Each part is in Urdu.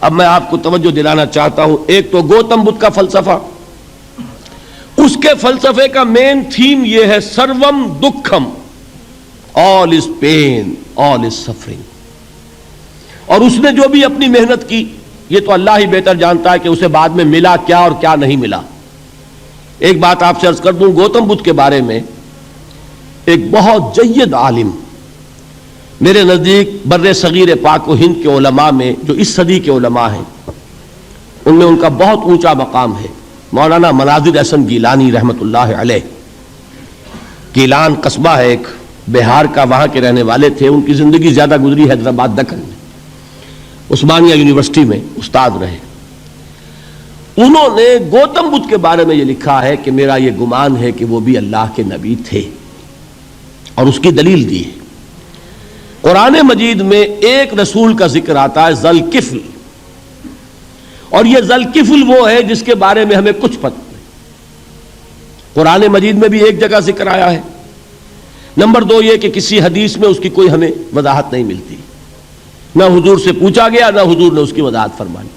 اب میں آپ کو توجہ دلانا چاہتا ہوں، ایک تو گوتم بدھ کا فلسفہ، اس کے فلسفے کا مین تھیم یہ ہے سروم دکھم، آل از پین، آل از سفرنگ. اور اس نے جو بھی اپنی محنت کی، یہ تو اللہ ہی بہتر جانتا ہے کہ اسے بعد میں ملا کیا اور کیا نہیں ملا. ایک بات آپ سے عرض کر دوں، گوتم بدھ کے بارے میں ایک بہت جید عالم میرے نزدیک بر صغیر پاک و ہند کے علماء میں، جو اس صدی کے علماء ہیں، ان میں ان کا بہت اونچا مقام ہے، مولانا مناظر احسن گیلانی رحمۃ اللہ علیہ. گیلان قصبہ ہے ایک بہار کا، وہاں کے رہنے والے تھے. ان کی زندگی زیادہ گزری حیدرآباد دکن میں، عثمانیہ یونیورسٹی میں استاد رہے. انہوں نے گوتم بدھ کے بارے میں یہ لکھا ہے کہ میرا یہ گمان ہے کہ وہ بھی اللہ کے نبی تھے، اور اس کی دلیل دی ہے. قرآن مجید میں ایک رسول کا ذکر آتا ہے، ذوالکفل، اور یہ ذوالکفل وہ ہے جس کے بارے میں ہمیں کچھ پتہ نہیں. قرآن مجید میں بھی ایک جگہ ذکر آیا ہے. نمبر دو یہ کہ کسی حدیث میں اس کی کوئی ہمیں وضاحت نہیں ملتی، نہ حضور سے پوچھا گیا نہ حضور نے اس کی وضاحت فرمائی.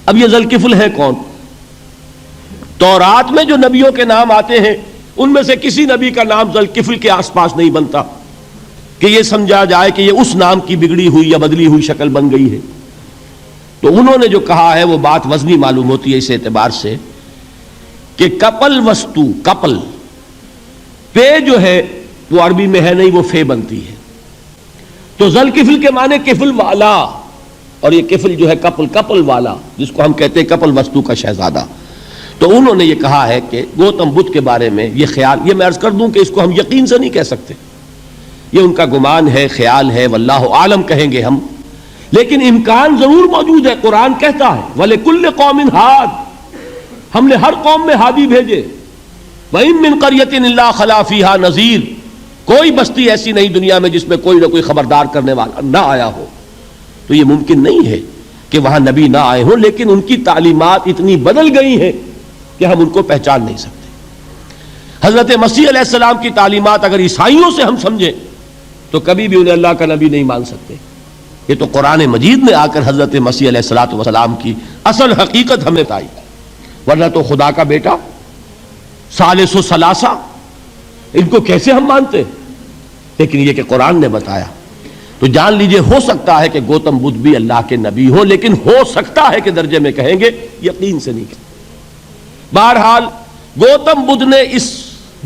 اب یہ ذوالکفل ہے کون؟ تورات میں جو نبیوں کے نام آتے ہیں ان میں سے کسی نبی کا نام ذوالکفل کے آس پاس نہیں بنتا کہ یہ سمجھا جائے کہ یہ اس نام کی بگڑی ہوئی یا بدلی ہوئی شکل بن گئی ہے. تو انہوں نے جو کہا ہے وہ بات وزنی معلوم ہوتی ہے اس اعتبار سے کہ کپل وستو، کپل پے جو ہے وہ عربی میں ہے نہیں، وہ فے بنتی ہے. تو ذوالکفل کے معنی کفل والا، اور یہ کفل جو ہے کپل، کپل والا، جس کو ہم کہتے ہیں کپل وستو کا شہزادہ. تو انہوں نے یہ کہا ہے کہ گوتم بدھ کے بارے میں یہ خیال، یہ میں عرض کر دوں کہ اس کو ہم یقین سے نہیں کہہ سکتے، یہ ان کا گمان ہے، خیال ہے، واللہ عالم کہیں گے ہم، لیکن امکان ضرور موجود ہے. قرآن کہتا ہے وَلِكُلِّ قَوْمٍ ہَادٍ، ہم نے ہر قوم میں ہادی بھیجے. وَإِن مِّن قَرْيَةٍ إِلَّا خَلَا فِيهَا نَذِيرٌ، کوئی بستی ایسی نہیں دنیا میں جس میں کوئی نہ کوئی خبردار کرنے والا نہ آیا ہو. تو یہ ممکن نہیں ہے کہ وہاں نبی نہ آئے ہوں، لیکن ان کی تعلیمات اتنی بدل گئی ہیں کہ ہم ان کو پہچان نہیں سکتے. حضرت مسیح علیہ السلام کی تعلیمات اگر عیسائیوں سے ہم سمجھیں تو کبھی بھی انہیں اللہ کا نبی نہیں مان سکتے. یہ تو قرآن مجید میں آ کر حضرت مسیح علیہ السلام کی اصل حقیقت ہمیں بتائی، ورنہ تو خدا کا بیٹا، ثالث و ثلاثہ، ان کو کیسے ہم مانتے؟ لیکن یہ کہ قرآن نے بتایا. تو جان لیجئے ہو سکتا ہے کہ گوتم بدھ بھی اللہ کے نبی ہو، لیکن ہو سکتا ہے کہ درجے میں کہیں گے، یقین سے نہیں کہیں. بہرحال گوتم بدھ نے اس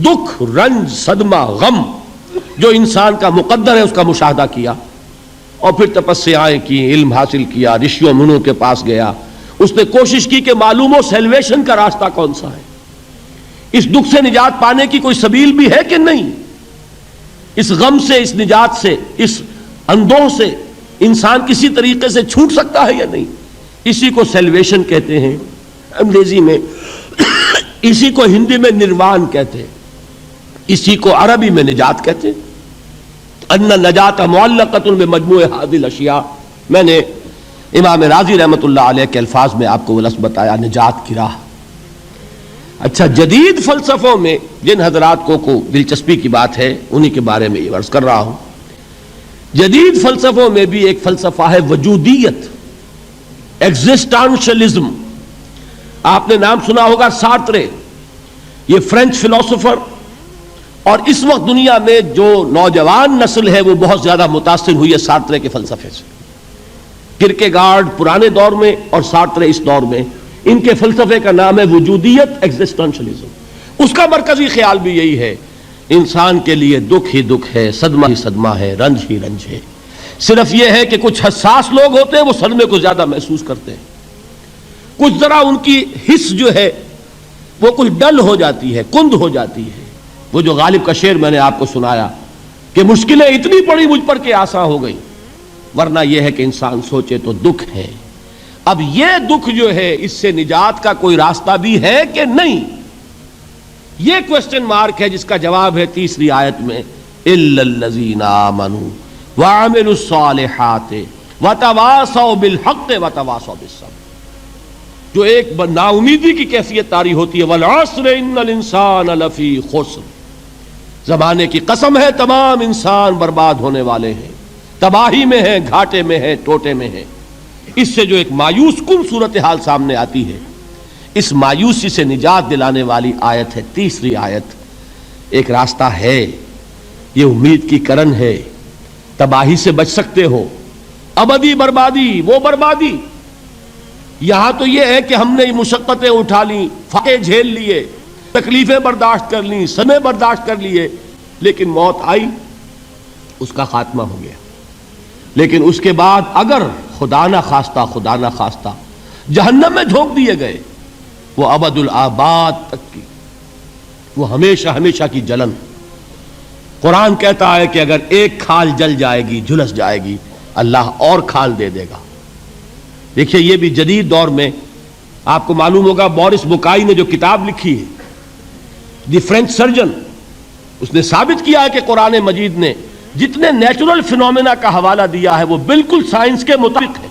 دکھ، رنج، صدمہ، غم جو انسان کا مقدر ہے اس کا مشاہدہ کیا، اور پھر تپسیائیں کی، علم حاصل کیا، رشیوں منوں کے پاس گیا. اس نے کوشش کی کہ معلوم ہو سیلویشن کا راستہ کون سا ہے، اس دکھ سے نجات پانے کی کوئی سبیل بھی ہے کہ نہیں، اس غم سے، اس نجات سے، اس اندوہ سے انسان کسی طریقے سے چھوٹ سکتا ہے یا نہیں. اسی کو سیلویشن کہتے ہیں انگریزی میں، اسی کو ہندی میں نروان کہتے ہیں، اسی کو عربی میں نجات کہتے ہیں. ان النجات معلقۃ بمجموع هذه الاشیاء. میں نے امام راضی رحمۃ اللہ علیہ کے الفاظ میں آپ کو وہ لفظ بتایا، نجات کی راہ. اچھا، جدید فلسفوں میں جن حضرات کو دلچسپی کی بات ہے انہی کے بارے میں یہ عرض کر رہا ہوں. جدید فلسفوں میں بھی ایک فلسفہ ہے وجودیت، ایگزسٹانشلزم. آپ نے نام سنا ہوگا سارترے، یہ فرینچ فلسفر، اور اس وقت دنیا میں جو نوجوان نسل ہے وہ بہت زیادہ متاثر ہوئی ہے سارترے کے فلسفے سے. کرکیگارڈ پرانے دور میں اور سارترے اس دور میں، ان کے فلسفے کا نام ہے وجودیت، ایگزسٹانشلزم. اس کا مرکزی خیال بھی یہی ہے، انسان کے لیے دکھ ہی دکھ ہے، صدمہ ہی صدمہ ہے، رنج ہی رنج ہے. صرف یہ ہے کہ کچھ حساس لوگ ہوتے ہیں وہ صدمے کو زیادہ محسوس کرتے ہیں، کچھ ذرا ان کی حس جو ہے وہ کچھ ڈل ہو جاتی ہے، کند ہو جاتی ہے. وہ جو غالب کا شعر میں نے آپ کو سنایا کہ مشکلیں اتنی پڑی مجھ پر کہ آسان ہو گئی، ورنہ یہ ہے کہ انسان سوچے تو دکھ ہے. اب یہ دکھ جو ہے اس سے نجات کا کوئی راستہ بھی ہے کہ نہیں، یہ کوسچن مارک ہے، جس کا جواب ہے تیسری آیت میں اِلَّا الَّذِينَ آمَنُوا وَعَمِلُوا الصَّالِحَاتِ وَتَوَاصَوْا بِالْحَقِّ وَتَوَاصَوْا بِالصَّبْرِ. جو ایک نا امیدی کی کیفیت طاری ہوتی ہے، وَالْعَصْرِ إِنَّ الْإِنسَانَ لَفِي خُسْرٍ، زمانے کی قسم ہے تمام انسان برباد ہونے والے ہیں، تباہی میں ہیں، گھاٹے میں ہیں، ٹوٹے میں ہیں۔ اس سے جو ایک مایوس کن صورتحال سامنے آتی ہے، اس مایوسی سے نجات دلانے والی آیت ہے تیسری آیت۔ ایک راستہ ہے، یہ امید کی کرن ہے، تباہی سے بچ سکتے ہو، ابدی بربادی وہ بربادی۔ یہاں تو یہ ہے کہ ہم نے مشقتیں اٹھا لیں، فاقے جھیل لیے، تکلیفیں برداشت کر لیں، صدمے برداشت کر لیے، لیکن موت آئی، اس کا خاتمہ ہو گیا۔ لیکن اس کے بعد اگر خدا نہ خواستہ جہنم میں جھونک دیے گئے، وہ ابد الآباد تک کی، وہ ہمیشہ کی جلن۔ قرآن کہتا ہے کہ اگر ایک کھال جل جائے گی، جھلس جائے گی، اللہ اور کھال دے دے گا۔ دیکھیے یہ بھی جدید دور میں آپ کو معلوم ہوگا، بورس بکائی نے جو کتاب لکھی ہے، دی فرینچ سرجن، اس نے ثابت کیا ہے کہ قرآن مجید نے جتنے نیچرل فینومینا کا حوالہ دیا ہے وہ بالکل سائنس کے مطابق ہے۔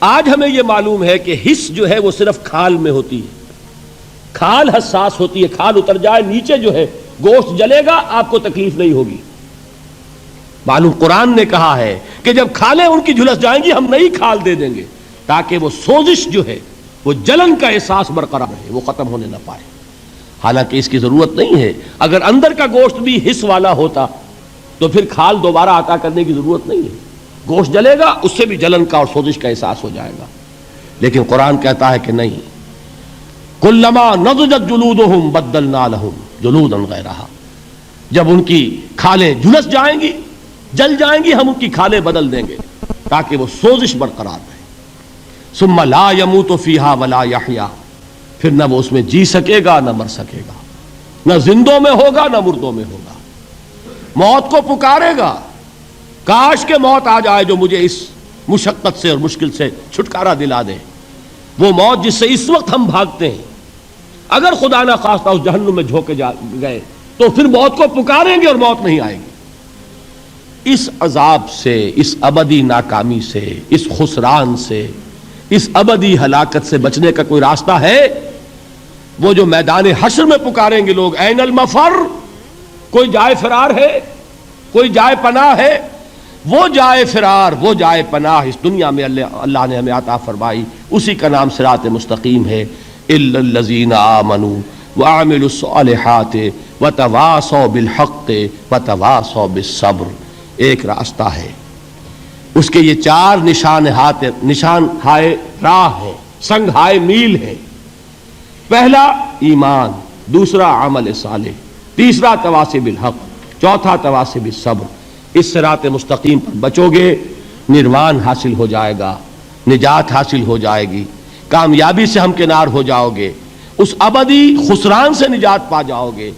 آج ہمیں یہ معلوم ہے کہ حس جو ہے وہ صرف کھال میں ہوتی ہے، کھال حساس ہوتی ہے، کھال اتر جائے نیچے جو ہے گوشت جلے گا، آپ کو تکلیف نہیں ہوگی۔ معلوم قرآن نے کہا ہے کہ جب کھالیں ان کی جھلس جائیں گی، ہم نئی کھال دے دیں گے تاکہ وہ سوزش جو ہے، وہ جلن کا احساس برقرار رہے، وہ ختم ہونے نہ پائے۔ حالانکہ اس کی ضرورت نہیں ہے، اگر اندر کا گوشت بھی حس والا ہوتا تو پھر کھال دوبارہ عطا کرنے کی ضرورت نہیں ہے، گوشت جلے گا، اس سے بھی جلن کا اور سوزش کا احساس ہو جائے گا۔ لیکن قرآن کہتا ہے کہ نہیں، کلما نضجت جلودہم بدلنا لہم جلودا غیرہا، جب ان کی کھالیں جھلس جائیں گی، جل جائیں گی، ہم ان کی کھالیں بدل دیں گے تاکہ وہ سوزش برقرار رہے۔ ثم لا يموت فيها ولا يحيا، پھر نہ وہ اس میں جی سکے گا نہ مر سکے گا، نہ زندوں میں ہوگا نہ مردوں میں ہوگا۔ موت کو پکارے گا، کاش کہ موت آ جائے جو مجھے اس مشقت سے اور مشکل سے چھٹکارا دلا دے۔ وہ موت جس سے اس وقت ہم بھاگتے ہیں، اگر خدا نہ خواستہ اس جہنم میں جھونکے گئے تو پھر موت کو پکاریں گے اور موت نہیں آئے گی۔ اس عذاب سے، اس ابدی ناکامی سے، اس خسران سے، اس ابدی ہلاکت سے بچنے کا کوئی راستہ ہے؟ وہ جو میدان حشر میں پکاریں گے لوگ، این المفر، کوئی جائے فرار ہے، کوئی جائے پناہ ہے؟ وہ جائے فرار، وہ جائے پناہ اس دنیا میں اللہ نے ہمیں عطا فرمائی، اسی کا نام صراط مستقیم ہے۔ الا الذین آمنوا وعملوا الصالحات وتواصوا بالحق وتواصوا بالصبر۔ ایک راستہ ہے، اس کے یہ چار نشان ہائے راہ ہے، سنگ ہائے میل ہے۔ پہلا ایمان، دوسرا عمل صالح، تیسرا تواصی بالحق، چوتھا تواصی بالصبر۔ اس صراط مستقیم پر بچو گے، نروان حاصل ہو جائے گا، نجات حاصل ہو جائے گی، کامیابی سے ہمکنار ہو جاؤ گے، اس ابدی خسران سے نجات پا جاؤ گے۔